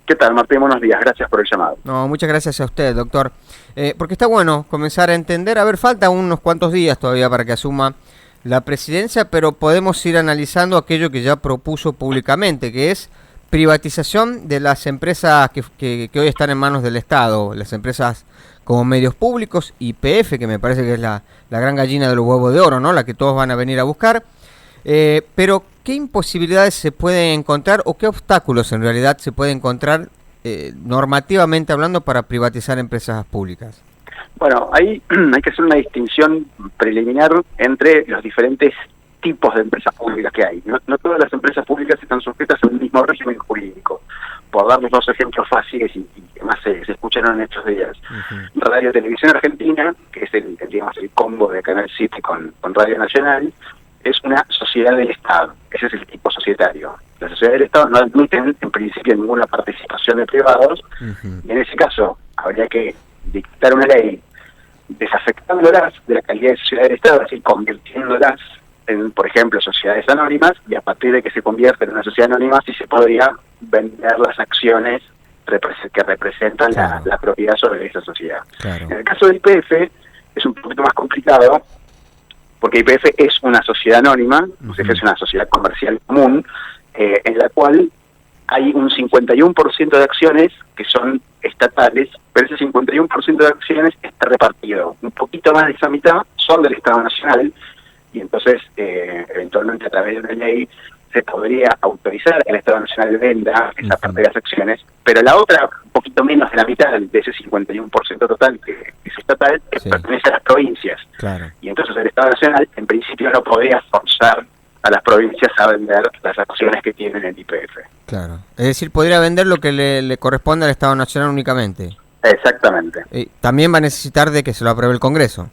¿Qué tal, Martín? Buenos días, gracias por el llamado. No, muchas gracias a usted, doctor. Porque está bueno comenzar a entender, falta unos cuantos días todavía para que asuma la presidencia, pero podemos ir analizando aquello que ya propuso públicamente, que es privatización de las empresas que hoy están en manos del Estado, las empresas como medios públicos, YPF, que me parece que es la gran gallina de los huevos de oro, ¿no? La que todos van a venir a buscar. Pero, ¿qué imposibilidades se pueden encontrar o qué obstáculos en realidad se pueden encontrar normativamente hablando para privatizar empresas públicas? Bueno, ahí hay que hacer una distinción preliminar entre los diferentes tipos de empresas públicas que hay. No todas las empresas públicas están sujetas a un mismo régimen jurídico. Por darles dos ejemplos fáciles y que más se escucharon en estos días. Radio Televisión Argentina, que es el combo de Canal 7 con Radio Nacional, es una sociedad del Estado. Ese es el tipo societario. Las sociedades del Estado no admiten en principio ninguna participación de privados, y en ese caso habría que dictar una ley desafectándolas de la calidad de sociedad del Estado, es decir, convirtiéndolas en, por ejemplo, sociedades anónimas, y a partir de que se convierta en una sociedad anónima sí se podría vender las acciones que representan la propiedad sobre esa sociedad. Claro. En el caso del YPF es un poquito más complicado, porque YPF es una sociedad anónima, es una sociedad comercial común, en la cual hay un 51% de acciones que son estatales, pero ese 51% de acciones está repartido. Un poquito más de esa mitad son del Estado Nacional, y entonces eventualmente a través de una ley se podría autorizar que el Estado Nacional venda esa parte de las acciones, pero la otra, un poquito menos de la mitad de ese 51% total que es estatal, pertenece a las provincias. Claro. Y entonces el Estado Nacional en principio no podría forzar a las provincias a vender las acciones que tienen en YPF. Claro. Es decir, podría vender lo que le corresponde al Estado Nacional únicamente. Exactamente. También va a necesitar de que se lo apruebe el Congreso.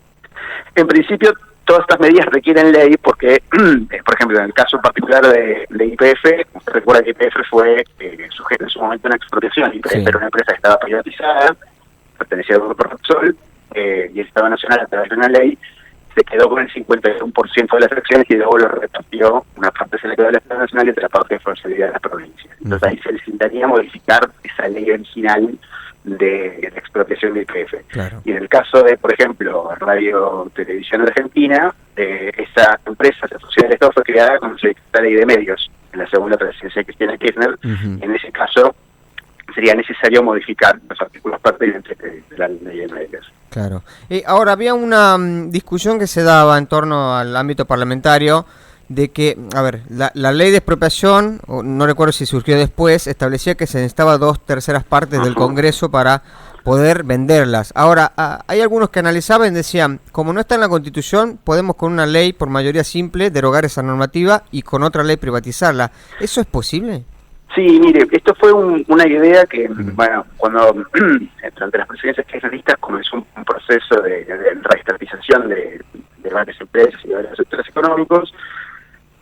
En principio, todas estas medidas requieren ley porque, por ejemplo, en el caso particular de YPF, usted recuerda que YPF fue sujeto en su momento a una expropiación. YPF era una empresa que estaba privatizada, pertenecía al grupo Repsol, y el Estado Nacional, a través de una ley, se quedó con el 51% de las acciones y luego lo repartió. Una parte se le quedó al Estado Nacional y otra parte fue cedida a las provincias. Entonces ahí se necesitaría modificar esa ley original de la expropiación de YPF. Claro. Y en el caso de, por ejemplo, Radio Televisión Argentina, esa empresa, esa sociedad del Estado, fue creada con la ley de medios en la segunda presidencia de Cristina Kirchner. Y en ese caso sería necesario modificar los artículos pertinentes de la ley de medios. Claro. Ahora, había una discusión que se daba en torno al ámbito parlamentario de que, la ley de expropiación, no recuerdo si surgió después, establecía que se necesitaba 2/3 partes del Congreso para poder venderlas. Ahora, hay algunos que analizaban y decían, como no está en la Constitución, podemos con una ley por mayoría simple derogar esa normativa y con otra ley privatizarla. ¿Eso es posible? Sí, mire, esto fue una idea que, cuando durante las presidencias kirchneristas comenzó un proceso de reestatización de varias empresas y de varios sectores económicos,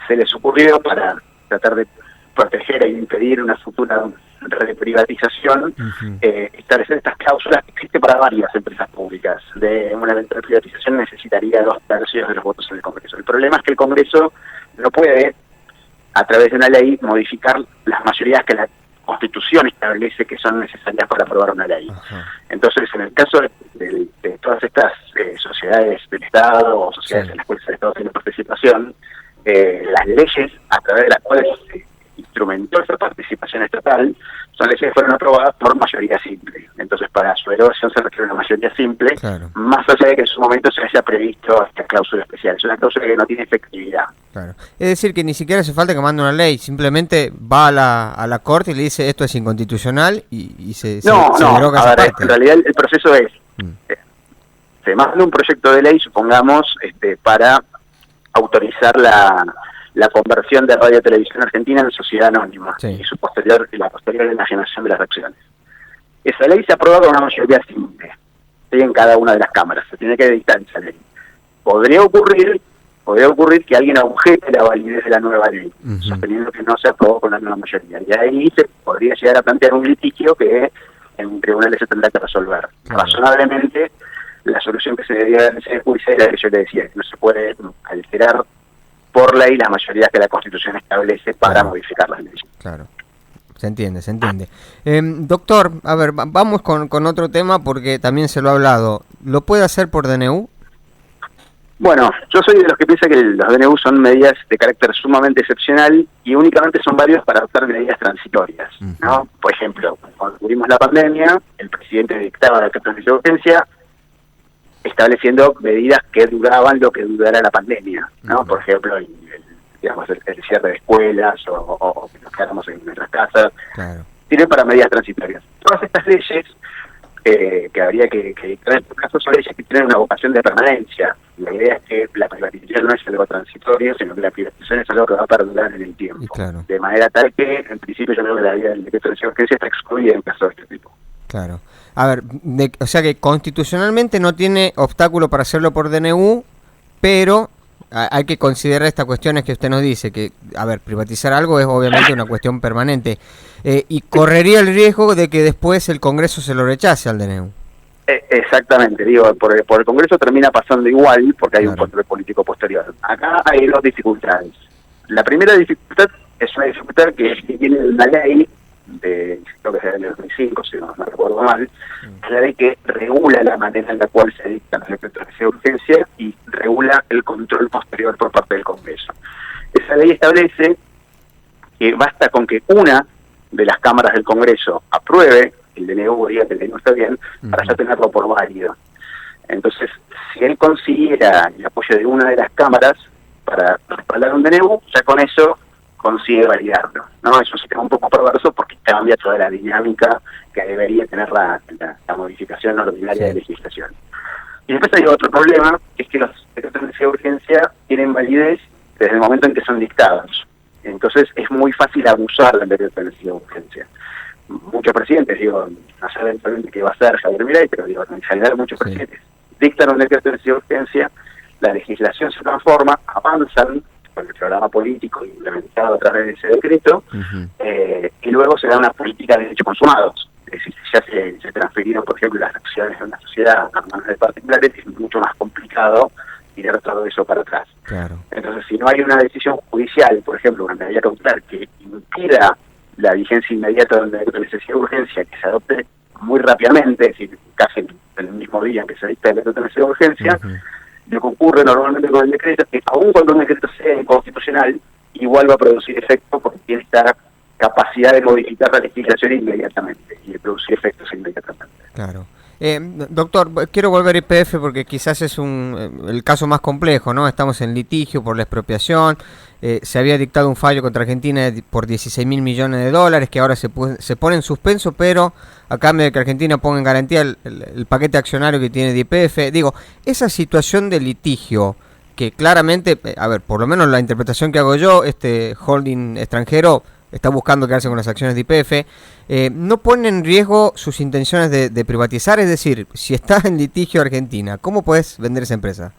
se les ocurrió para tratar de proteger e impedir una futura reprivatización, establecer estas cláusulas que existen para varias empresas públicas. De una eventual privatización necesitaría 2/3 de los votos en el Congreso. El problema es que el Congreso no puede, a través de una ley, modificar las mayorías que la Constitución establece que son necesarias para aprobar una ley. Entonces, en el caso de todas estas sociedades del Estado o sociedades en las cuales el Estado tiene participación, las leyes a través de las cuales se instrumentó esa participación estatal son leyes que fueron aprobadas por mayoría simple. Entonces, para su erogación se requiere una mayoría simple, más allá de que en su momento se haya previsto esta cláusula especial. Es una cláusula que no tiene efectividad. Claro. Es decir, que ni siquiera hace falta que mande una ley, simplemente va a la Corte y le dice esto es inconstitucional y se deroga esa parte. En realidad el proceso es, se manda un proyecto de ley, supongamos, para autorizar la conversión de Radio Televisión Argentina en sociedad anónima y la posterior enajenación de las acciones. Esa ley se aprueba con una mayoría simple, en cada una de las cámaras, se tiene que dictar esa ley. Podría ocurrir que alguien objete la validez de la nueva ley, sosteniendo que no se aprobó con la nueva mayoría. Y ahí se podría llegar a plantear un litigio que en tribunales se tendrá que resolver. Razonablemente, la solución que se debería dar en ese juicio era la que yo le decía, que no se puede alterar por ley las mayorías que la Constitución establece para modificar las leyes. Claro. se entiende, se entiende. Doctor, a ver, vamos con otro tema porque también se lo ha hablado. ¿Lo puede hacer por DNU? Bueno, yo soy de los que piensa que los DNU son medidas de carácter sumamente excepcional y únicamente son válidas para adoptar medidas transitorias, ¿no? Por ejemplo, cuando tuvimos la pandemia, el presidente dictaba decretos de urgencia estableciendo medidas que duraban lo que durara la pandemia, ¿no? Por ejemplo, digamos, el cierre de escuelas o que nos quedáramos en nuestras casas. Claro. Sirven para medidas transitorias. Todas estas leyes que habría que dictar en estos casos son leyes que tienen una vocación de permanencia. La idea es que la privatización no es algo transitorio, sino que la privatización es algo que va a perdurar en el tiempo. Claro. De manera tal que, en principio, yo creo que la vida del decreto de urgencia está excluida en casos de este tipo. Claro. A ver, o sea que constitucionalmente no tiene obstáculo para hacerlo por DNU, pero hay que considerar estas cuestiones que usted nos dice, que, a ver, privatizar algo es obviamente una cuestión permanente, y correría el riesgo de que después el Congreso se lo rechace al DNU. Exactamente, digo, por el Congreso termina pasando igual, porque hay un control político posterior. Acá hay dos dificultades. La primera dificultad es una dificultad que tiene una ley de, creo que es del 2005, si no recuerdo mal, la ley que regula la manera en la cual se dictan los decretos de urgencia y regula el control posterior por parte del Congreso. Esa ley establece que basta con que una de las cámaras del Congreso apruebe el DNU, diga que el DNU está bien, para ya tenerlo por válido. Entonces, si él consiguiera el apoyo de una de las cámaras para respaldar un DNU, ya con eso consigue validarlo, ¿no? Es un sistema un poco perverso porque cambia toda la dinámica que debería tener la modificación ordinaria de legislación. Y después hay otro problema, que es que los decretos de urgencia tienen validez desde el momento en que son dictados. Entonces es muy fácil abusar del decreto de urgencia. Muchos presidentes, digo, no sé eventualmente qué va a hacer Javier Milei, pero digo, en general muchos presidentes dictan un decreto de urgencia, la legislación se transforma, avanzan con el programa político implementado a través de ese decreto, y luego se da una política de derechos consumados. Es decir, si ya se transfirieron, por ejemplo, las acciones de una sociedad a manos de particulares, es mucho más complicado tirar todo eso para atrás. Claro. Entonces, si no hay una decisión judicial, por ejemplo, una medida cautelar que impida la vigencia inmediata de un decreto de necesidad de urgencia, que se adopte muy rápidamente, es decir, casi en el mismo día en que se dicta el decreto de necesidad de urgencia, lo que ocurre normalmente con el decreto es que, aun cuando un decreto sea inconstitucional, igual va a producir efecto porque tiene esta capacidad de modificar la legislación inmediatamente y de producir efectos inmediatamente. Claro. Doctor, quiero volver a YPF porque quizás es el caso más complejo, ¿no? Estamos en litigio por la expropiación, se había dictado un fallo contra Argentina por 16.000 millones de dólares que ahora se pone en suspenso, pero a cambio de que Argentina ponga en garantía el paquete accionario que tiene de YPF. Digo, esa situación de litigio que claramente, a ver, por lo menos la interpretación que hago yo, este holding extranjero está buscando quedarse con las acciones de YPF, ¿no pone en riesgo sus intenciones de privatizar? Es decir, si está en litigio Argentina, ¿cómo puedes vender esa empresa?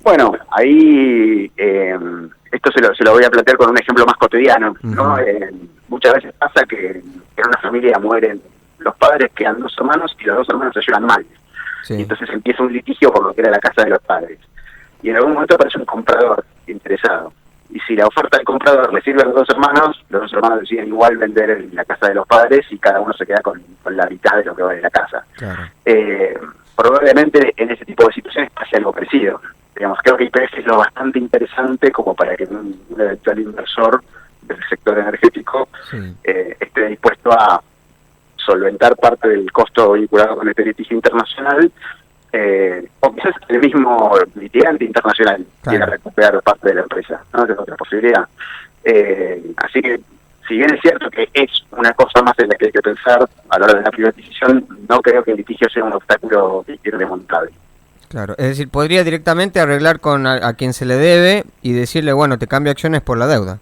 Bueno, ahí esto se lo voy a plantear con un ejemplo más cotidiano, ¿no? Muchas veces pasa que en una familia mueren los padres, quedan dos hermanos y los dos hermanos se llevan mal. Sí. Y entonces empieza un litigio por lo que era la casa de los padres. Y en algún momento aparece un comprador interesado. Y si la oferta del comprador le sirve a los dos hermanos deciden igual vender la casa de los padres y cada uno se queda con la mitad de lo que vale la casa. Claro. Probablemente en ese tipo de situaciones pase algo parecido. Digamos, creo que YPF es lo bastante interesante como para que un eventual inversor del sector energético esté dispuesto a solventar parte del costo vinculado con este litigio internacional, o quizás el mismo litigante internacional quiera recuperar parte de la empresa, ¿no? Es otra posibilidad. Así que, si bien es cierto que es una cosa más en la que hay que pensar a la hora de la privatización, no creo que el litigio sea un obstáculo irremontable. Claro, es decir, podría directamente arreglar con a quien se le debe y decirle, bueno, te cambio acciones por la deuda.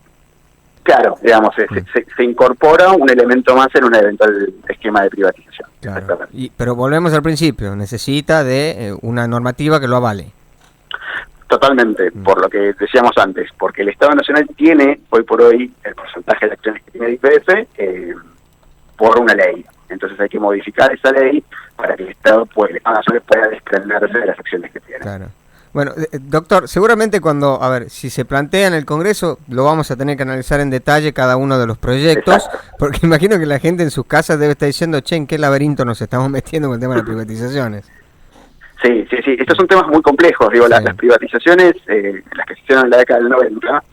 Claro, digamos, se incorpora un elemento más en un eventual esquema de privatización. Claro. Pero volvemos al principio, necesita de una normativa que lo avale. Totalmente, por lo que decíamos antes, porque el Estado Nacional tiene, hoy por hoy, el porcentaje de acciones que tiene YPF por una ley. Entonces hay que modificar esa ley para que el Estado Nacional pueda desprenderse de las acciones que tiene. Claro. Bueno, doctor, seguramente cuando, a ver, si se plantea en el Congreso, lo vamos a tener que analizar en detalle cada uno de los proyectos, Exacto. porque imagino que la gente en sus casas debe estar diciendo, che, ¿en qué laberinto nos estamos metiendo con el tema de las privatizaciones? Sí, sí, sí. Estos son temas muy complejos. Digo, Sí. las privatizaciones, las que se hicieron en la década del 90,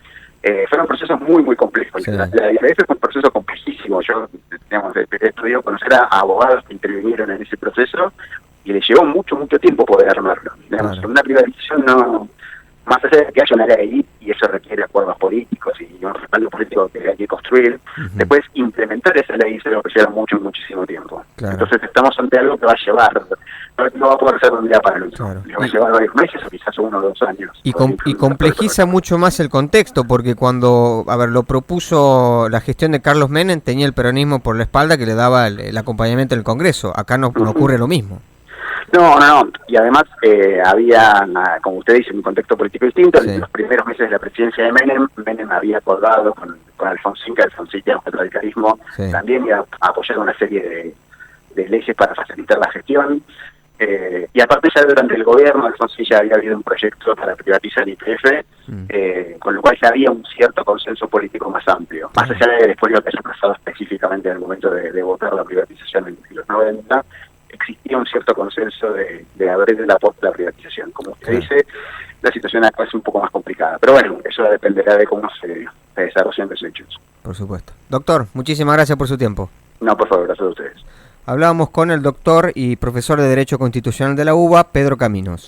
fueron procesos muy, muy complejos. Sí. La IPF fue un proceso complejísimo. Yo, digamos, he podido conocer a abogados que intervinieron en ese proceso y les llevó mucho, mucho tiempo poder armarlo. Digamos, Claro. una privatización no... Más allá de que haya una ley, y eso requiere acuerdos políticos y un respaldo político que hay que construir, después implementar esa ley se lo que lleva mucho, muchísimo tiempo. Claro. Entonces estamos ante algo que va a llevar, no va a poder ser de un día para el otro. Claro. Le va a llevar varios meses o quizás 1 o 2 años. Y complejiza mucho más el contexto, porque cuando, a ver, lo propuso la gestión de Carlos Menem, tenía el peronismo por la espalda que le daba el acompañamiento en el Congreso. Acá no ocurre lo mismo. No. Y además había, como usted dice, un contexto político distinto. Sí. En los primeros meses de la presidencia de Menem había acordado con Alfonsín, que Alfonsín, digamos, el radicalismo, Sí. también iba a apoyar una serie de leyes para facilitar la gestión. Y aparte ya durante el gobierno de Alfonsín ya había habido un proyecto para privatizar YPF, con lo cual ya había un cierto consenso político más amplio. Más allá del expolio que haya pasado específicamente en el momento de votar la privatización en los 90, existía un cierto consenso de abrir la puerta a la privatización. Como usted dice, la situación actual es un poco más complicada. Pero bueno, eso dependerá de cómo se desarrollen los hechos. Por supuesto. Doctor, muchísimas gracias por su tiempo. No, por favor, gracias a ustedes. Hablábamos con el doctor y profesor de Derecho Constitucional de la UBA, Pedro Caminos.